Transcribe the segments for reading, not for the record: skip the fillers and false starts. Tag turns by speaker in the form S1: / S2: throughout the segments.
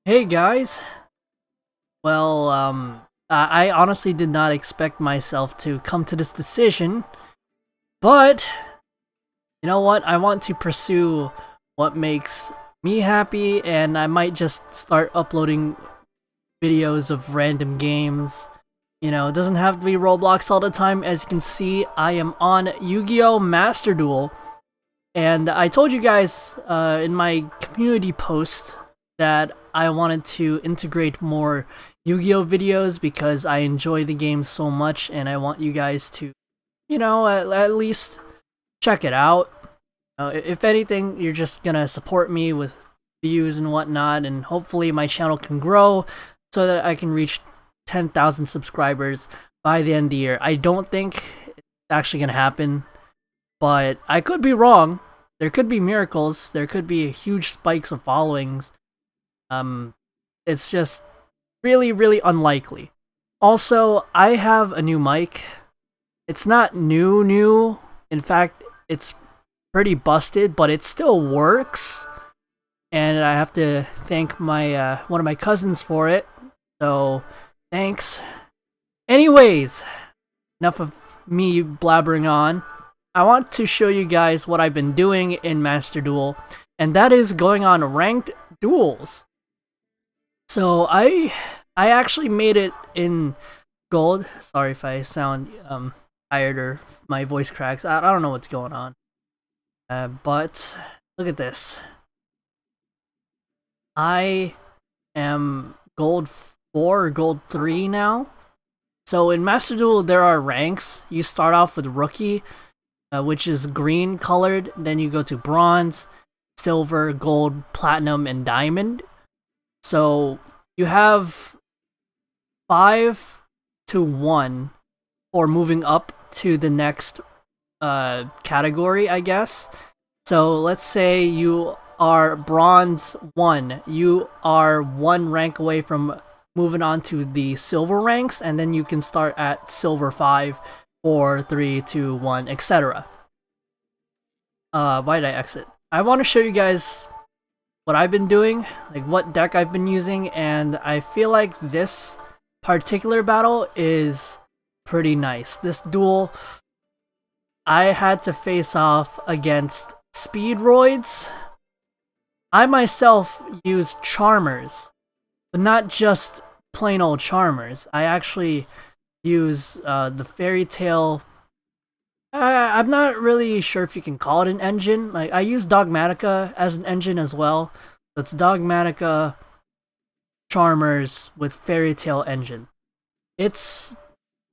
S1: Hey guys. Well, I honestly did not expect myself to come to this decision, but you know what? I want to pursue what makes me happy, and I might just start uploading videos of random games. It doesn't have to be Roblox all the time. As you can see, I am on Yu-Gi-Oh! Master Duel, and I told you guys in my community post that I wanted to integrate more Yu-Gi-Oh videos because I enjoy the game so much and I want you guys to, at least check it out. If anything, you're just gonna support me with views and whatnot, and hopefully my channel can grow so that I can reach 10,000 subscribers by the end of the year. I don't think it's actually gonna happen, but I could be wrong. There could be miracles. There could be huge spikes of followings. Um, it's just really, really unlikely. Also, I have a new mic. It's not new. In fact, it's pretty busted, but it still works. And I have to thank my one of my cousins for it. So, thanks. Anyways, enough of me blabbering on. I want to show you guys what I've been doing in Master Duel, and that is going on ranked duels. So I actually made it in gold. Sorry if I sound tired or my voice cracks. I don't know what's going on. But look at this. I am gold 4 or gold 3 now. So in Master Duel there are ranks. You start off with rookie, which is green colored. Then you go to bronze, silver, gold, platinum, and diamond. So you have 5 to 1 for moving up to the next category, I guess. So let's say you are bronze 1. You are 1 rank away from moving on to the silver ranks, and then you can start at silver 5, 4, 3, 2, 1, etc. Why did I exit? I want to show you guys what I've been doing, like what deck I've been using, and I feel like this particular battle is pretty nice. This duel, I had to face off against Speedroids. I myself use Charmers, but not just plain old Charmers. I actually use the Fairy Tale. I'm not really sure if you can call it an engine. Like, I use Dogmatika as an engine as well. So it's Dogmatika, Charmers with Fairy Tale engine. It's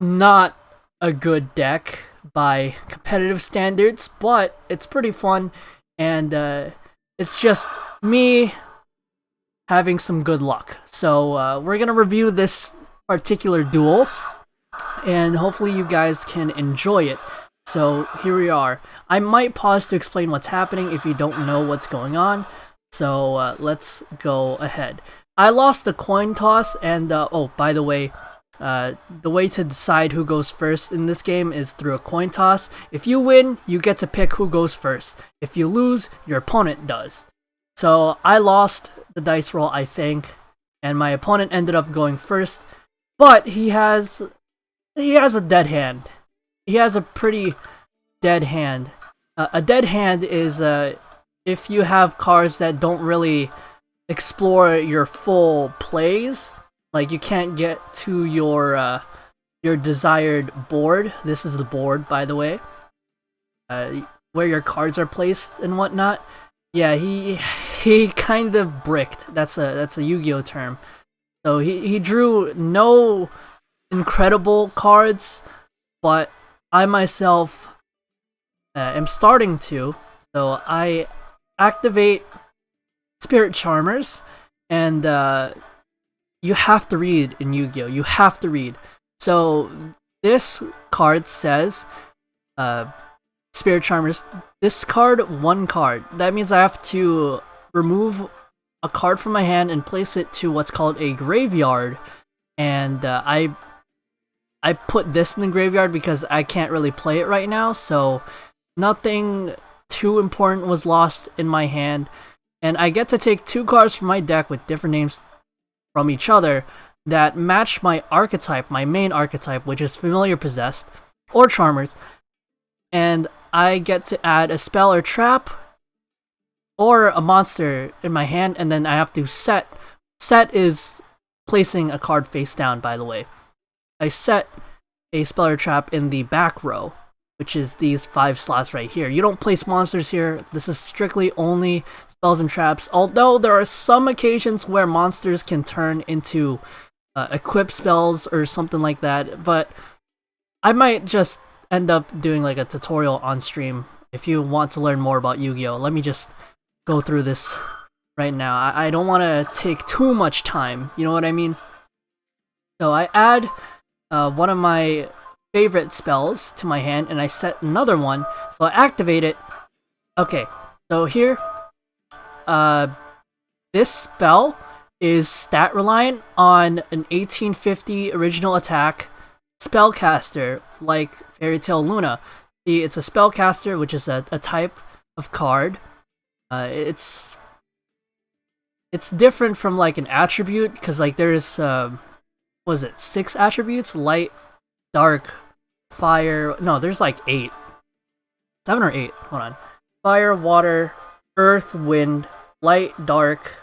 S1: not a good deck by competitive standards, but it's pretty fun, and it's just me having some good luck. So we're gonna review this particular duel, and hopefully you guys can enjoy it. So here we are. I might pause to explain what's happening if you don't know what's going on. So let's go ahead. I lost the coin toss, and oh, by the way to decide who goes first in this game is through a coin toss. If you win, you get to pick who goes first. If you lose, your opponent does. So I lost the dice roll, I think, and my opponent ended up going first. But he has a dead hand. He has a pretty dead hand. A dead hand is if you have cards that don't really explore your full plays. Like, you can't get to your desired board. This is the board, by the way, where your cards are placed and whatnot. Yeah, he kind of bricked. That's a Yu-Gi-Oh term. So he drew no incredible cards, but I myself am starting to. So I activate Spirit Charmers, and you have to read in Yu-Gi-Oh! You have to read. So this card says, Spirit Charmers, discard 1 card. That means I have to remove a card from my hand and place it to what's called a graveyard. And I put this in the graveyard because I can't really play it right now, so nothing too important was lost in my hand. And I get to take 2 cards from my deck with different names from each other that match my archetype, my main archetype, which is Familiar Possessed or Charmers, and I get to add a spell or trap or a monster in my hand, and then I have to set. Set is placing a card face down, by the way. I set a spell or trap in the back row, which is these 5 slots right here. You don't place monsters here. This is strictly only spells and traps, although there are some occasions where monsters can turn into equip spells or something like that, but I might just end up doing like a tutorial on stream. If you want to learn more about Yu-Gi-Oh, let me just go through this right now. I don't want to take too much time, you know what I mean? So I add one of my favorite spells to my hand, and I set another one, so I activate it. Okay, so here, this spell is stat reliant on an 1850 original attack spellcaster like Fairy Tail Luna. See, it's a spellcaster, which is a type of card. It's different from like an attribute, because like there's was it 6 attributes? Light, dark, fire. No, there's like 8, 7 or 8. Hold on. Fire, water, earth, wind, light, dark.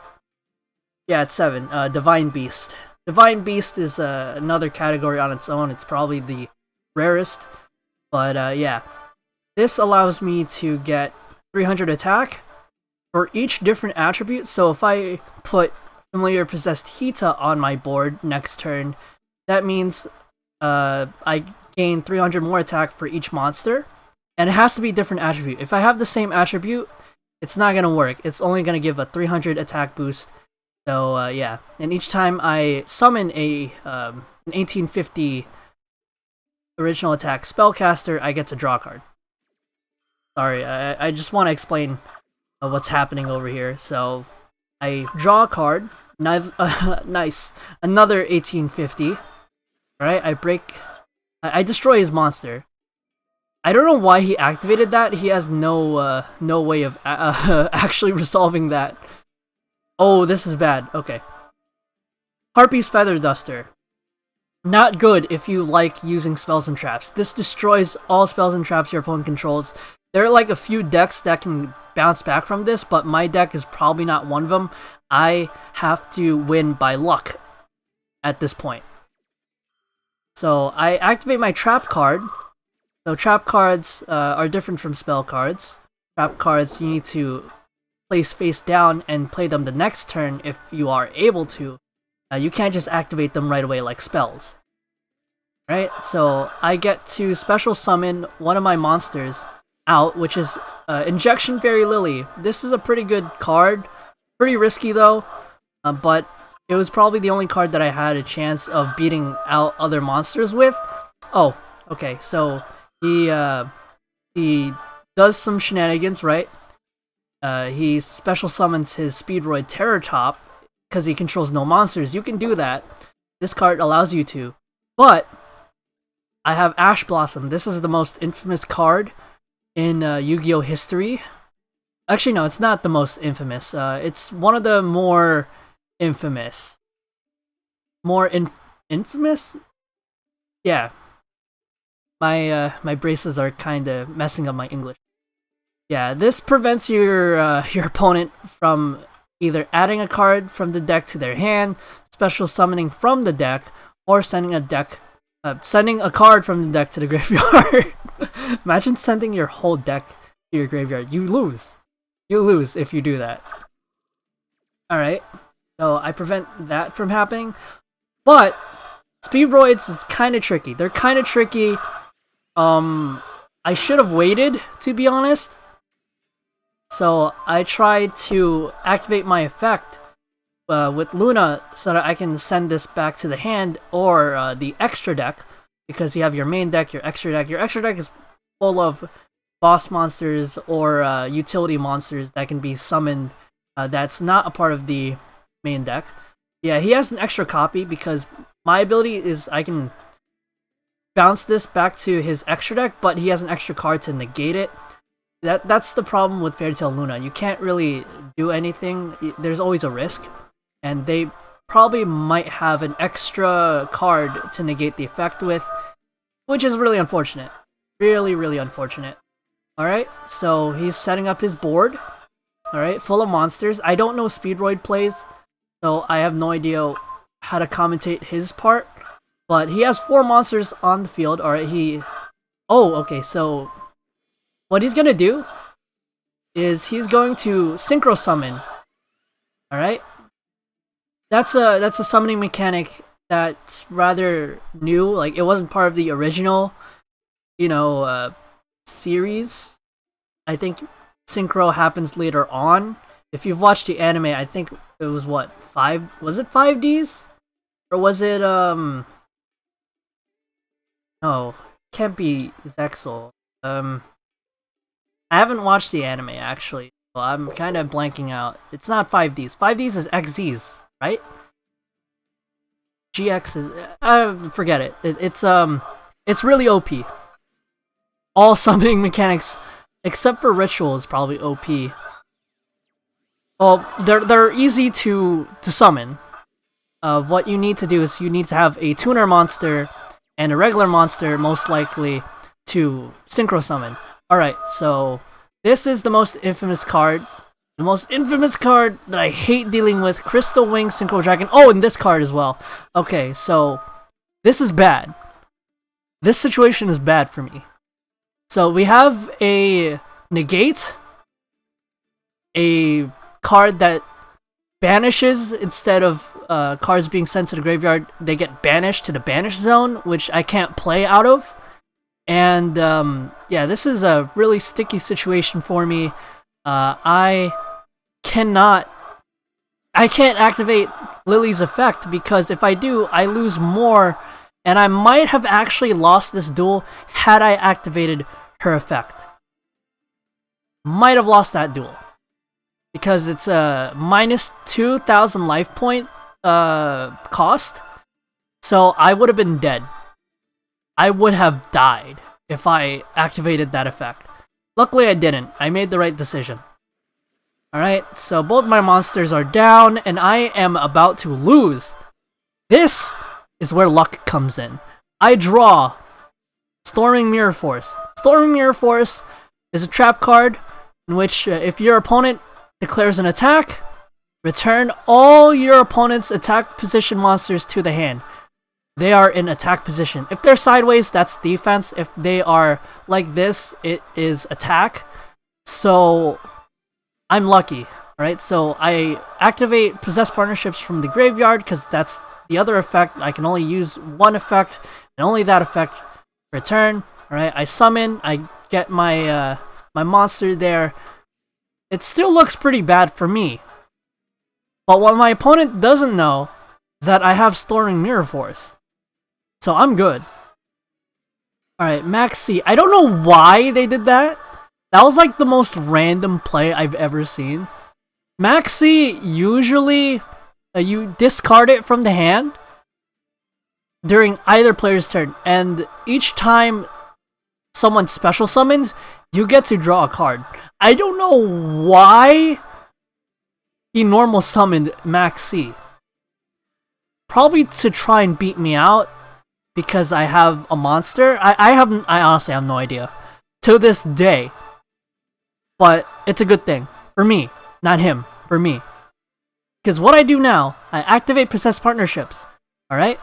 S1: Yeah, it's 7. Divine Beast. Divine Beast is another category on its own. It's probably the rarest. But yeah. This allows me to get 300 attack for each different attribute. So if I put Familiar Possessed Hita on my board next turn, that means I gain 300 more attack for each monster. And it has to be a different attribute. If I have the same attribute, it's not going to work. It's only going to give a 300 attack boost. So yeah, and each time I summon an 1850 original attack spellcaster, I get to draw a card. Sorry, I just want to explain what's happening over here. So I draw a card. Nice, another 1850. Alright, I destroy his monster. I don't know why he activated that. He has no way of actually resolving that. Oh, this is bad. Okay. Harpy's Feather Duster. Not good if you like using spells and traps. This destroys all spells and traps your opponent controls. There are like a few decks that can bounce back from this, but my deck is probably not one of them. I have to win by luck at this point. So I activate my trap card. So trap cards are different from spell cards. Trap cards you need to place face down and play them the next turn if you are able to. You can't just activate them right away like spells. Right? So I get to special summon one of my monsters out, which is Injection Fairy Lily. This is a pretty good card. Pretty risky though, but it was probably the only card that I had a chance of beating out other monsters with. Oh, okay, so he does some shenanigans, right? He special summons his Speedroid Terror Top because he controls no monsters. You can do that. This card allows you to. But I have Ash Blossom. This is the most infamous card in Yu-Gi-Oh history. Actually, no, it's not the most infamous. It's one of the more infamous. Infamous? Yeah. My braces are kind of messing up my English. Yeah, this prevents your opponent from either adding a card from the deck to their hand, special summoning from the deck, or sending a card from the deck to the graveyard. Imagine sending your whole deck to your graveyard. You lose. You lose if you do that. Alright, so I prevent that from happening. But Speedroids is kind of tricky. They're kind of tricky. I should have waited, to be honest. So I tried to activate my effect with Luna so that I can send this back to the hand or the extra deck, because you have your main deck, your extra deck. Your extra deck is full of boss monsters or utility monsters that can be summoned that's not a part of the main deck. Yeah, he has an extra copy because my ability is I can bounce this back to his extra deck, but he has an extra card to negate it. That's the problem with Fairy Tail Luna. You can't really do anything. There's always a risk, and they probably might have an extra card to negate the effect with, which is really unfortunate. Really, really unfortunate. Alright, so he's setting up his board. Alright, full of monsters. I don't know Speedroid plays, so I have no idea how to commentate his part. But he has 4 monsters on the field. Alright, oh, okay, so what he's gonna do is he's going to synchro summon. Alright? That's a summoning mechanic that's rather new. Like, it wasn't part of the original, series. I think synchro happens later on. If you've watched the anime, I think it was what, 5Ds? Or was it no, can't be Zexal. I haven't watched the anime actually, so I'm kind of blanking out. It's not 5Ds. 5Ds is XZs, right? GX is forget it. It's really OP. All summoning mechanics except for ritual is probably OP. Well, they're easy to summon. What you need to do is you need to have a tuner monster and a regular monster, most likely, to synchro summon. Alright, so this is the most infamous card. The most infamous card that I hate dealing with. Crystal Wing Synchro Dragon. Oh, and this card as well. Okay, so this is bad. This situation is bad for me. So we have a negate, a card that banishes instead of cards being sent to the graveyard. They get banished to the banish zone, which I can't play out of. And yeah, this is a really sticky situation for me. I can't activate Lily's effect because if I do, I lose more, and I might have actually lost this duel had I activated her effect. Might have lost that duel because it's a minus 2,000 life point cost, so I would have been dead. I would have died if I activated that effect. Luckily I didn't. I made the right decision. Alright, so both my monsters are down, and I am about to lose. This is where luck comes in. I draw Storming Mirror Force. Storming Mirror Force is a trap card in which if your opponent declares an attack, return all your opponent's attack position monsters to the hand. They are in attack position. If they're sideways, that's defense. If they are like this, it is attack. So I'm lucky, right? So I activate Possessed Partnerships from the graveyard because that's the other effect. I can only use one effect and only that effect return. Alright, I summon, I get my my monster there. It still looks pretty bad for me. But what my opponent doesn't know is that I have Storming Mirror Force. So I'm good. Alright, Maxi. I don't know why they did that. That was like the most random play I've ever seen. Maxi, usually you discard it from the hand during either player's turn. And each time someone special summons, you get to draw a card. I don't know why he normal summoned Maxi. Probably to try and beat me out because I have a monster. I honestly have no idea to this day. But it's a good thing for me, not him, for me. Because what I do now, I activate Possessed Partnerships. Alright?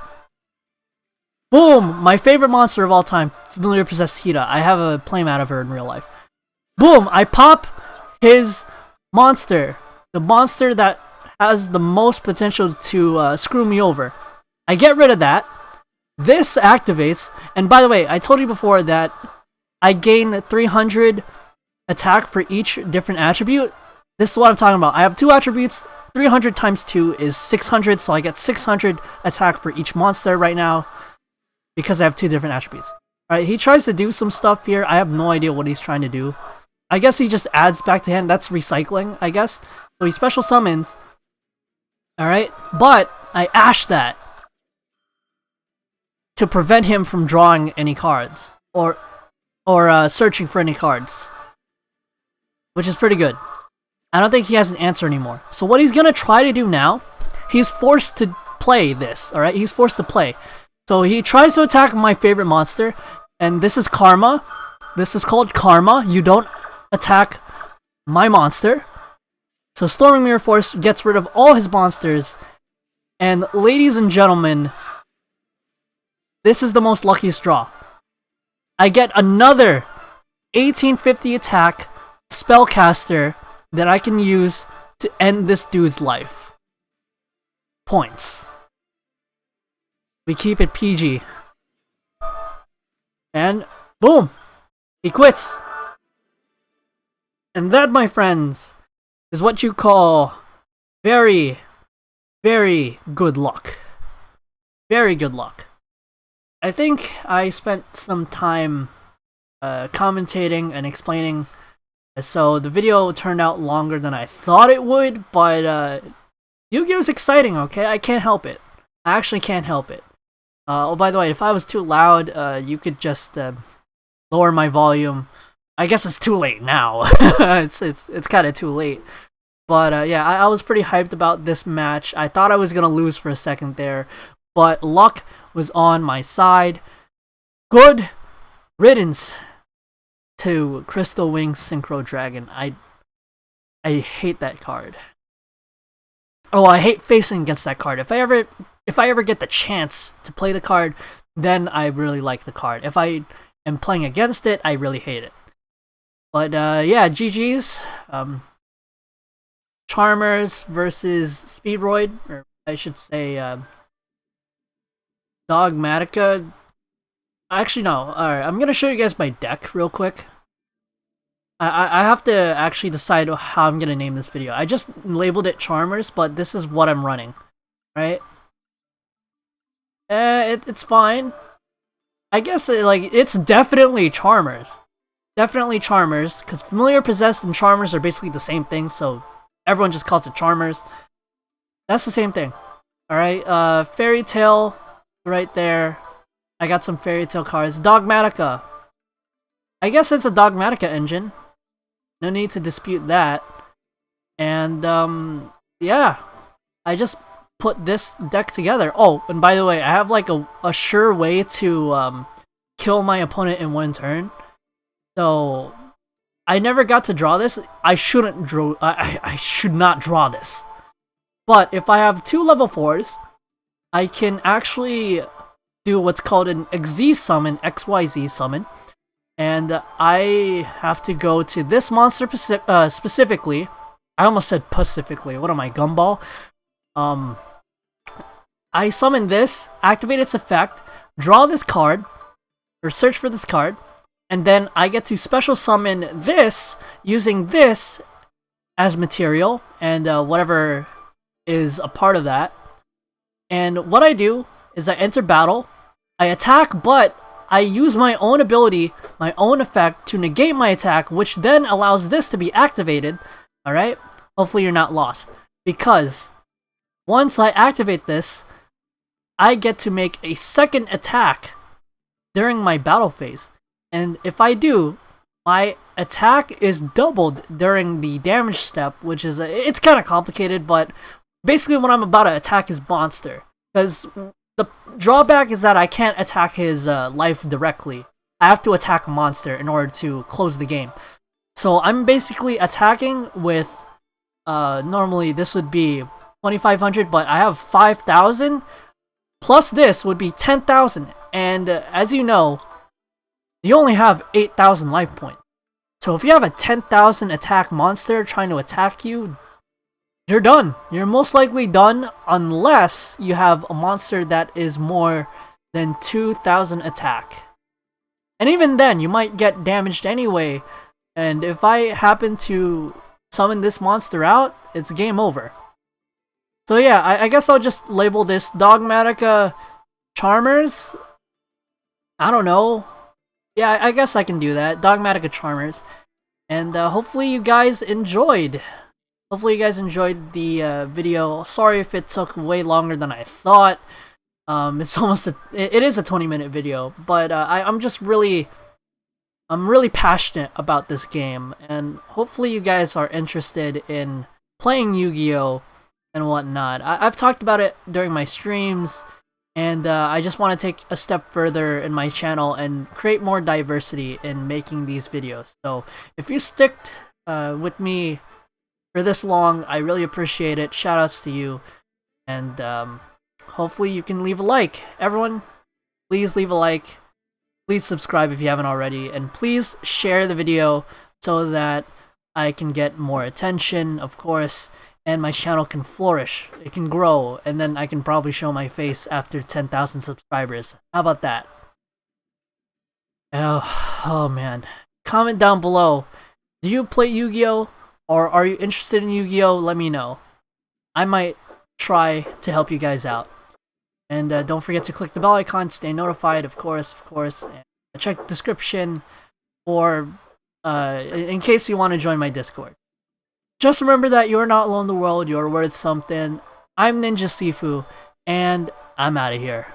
S1: Boom! My favorite monster of all time, Familiar Possessed Hida. I have a playmat of her in real life. Boom! I pop his monster. The monster that has the most potential to screw me over. I get rid of that. This activates. And by the way, I told you before that I gain 300 attack for each different attribute. This is what I'm talking about. I have 2 attributes. 300 times 2 is 600, so I get 600 attack for each monster right now because I have 2 different attributes. Alright, he tries to do some stuff here. I have no idea what he's trying to do. I guess he just adds back to hand. That's recycling, I guess. So he special summons. Alright, but I ash that to prevent him from drawing any cards or searching for any cards, which is pretty good. I don't think he has an answer anymore. So what he's gonna try to do now, he's forced to play this, alright? He's forced to play. So he tries to attack my favorite monster, and this is Karma. This is called Karma. You don't attack my monster. So Storming Mirror Force gets rid of all his monsters, and ladies and gentlemen, this is the most luckiest draw. I get another 1850 attack spellcaster that I can use to end this dude's life. Points. We keep it PG. And boom! He quits. And that, my friends, is what you call very, very good luck. Very good luck. I think I spent some time commentating and explaining, so the video turned out longer than I thought it would, but Yu-Gi-Oh! Is exciting, okay? I can't help it. I actually can't help it. Oh, by the way, if I was too loud, you could just lower my volume. I guess it's too late now. it's kind of too late. But yeah, I was pretty hyped about this match. I thought I was gonna lose for a second there, but luck was on my side. Good riddance to Crystal Wings Synchro Dragon. I hate that card. Oh, I hate facing against that card. If I ever get the chance to play the card, then I really like the card. If I am playing against it, I really hate it. But yeah, GG's. Charmers versus Speedroid, or I should say Dogmatika. Actually, no. Alright, I'm gonna show you guys my deck real quick. I have to actually decide how I'm gonna name this video. I just labeled it Charmers, but this is what I'm running. Right? It's fine. I guess it's definitely Charmers. Definitely Charmers, because Familiar, Possessed, and Charmers are basically the same thing, so everyone just calls it Charmers. That's the same thing. Alright, Fairy Tail right there. I got some Fairy Tail cards. Dogmatika. I guess it's a Dogmatika engine. No need to dispute that. And, yeah. I just put this deck together. Oh, and by the way, I have like a sure way to kill my opponent in one turn. So I never got to draw this. I should not draw this. But if I have 2 level 4s, I can actually do what's called an XZ summon, XYZ summon. And I have to go to this monster specifically. I almost said specifically. What am I, Gumball? I summon this, activate its effect, draw this card, or search for this card, and then I get to special summon this, using this as material, and whatever is a part of that. And what I do is I enter battle, I attack, but I use my own ability, my own effect, to negate my attack, which then allows this to be activated. Alright? Hopefully you're not lost. Because once I activate this, I get to make a second attack during my battle phase. And if I do, my attack is doubled during the damage step, which is, it's kind of complicated, but basically when I'm about to attack his monster. Because the drawback is that I can't attack his life directly. I have to attack a monster in order to close the game. So I'm basically attacking with, normally this would be 2,500, but I have 5,000. Plus this would be 10,000. And as you know, you only have 8,000 life points. So if you have a 10,000 attack monster trying to attack you, you're done. You're most likely done unless you have a monster that is more than 2,000 attack. And even then, you might get damaged anyway. And if I happen to summon this monster out, it's game over. So yeah, I guess I'll just label this Dogmatika Charmers. I don't know. Yeah, I guess I can do that. Dogmatika Charmers. And hopefully you guys enjoyed. Hopefully you guys enjoyed the video. Sorry if it took way longer than I thought. It's almost it is a 20-minute video, but I'm really passionate about this game, and hopefully you guys are interested in playing Yu-Gi-Oh! and whatnot. I've talked about it during my streams, and I just want to take a step further in my channel and create more diversity in making these videos. So if you stick with me for this long, I really appreciate it. Shoutouts to you, and hopefully you can leave a like. Everyone, please leave a like. Please subscribe if you haven't already, and please share the video so that I can get more attention, of course, and my channel can flourish. It can grow, and then I can probably show my face after 10,000 subscribers. How about that? Oh man. Comment down below. Do you play Yu-Gi-Oh? Or are you interested in Yu-Gi-Oh? Let me know. I might try to help you guys out. And don't forget to click the bell icon, stay notified, of course. And check the description for in case you want to join my Discord. Just remember that you're not alone in the world, you're worth something. I'm Ninjasifu, and I'm out of here.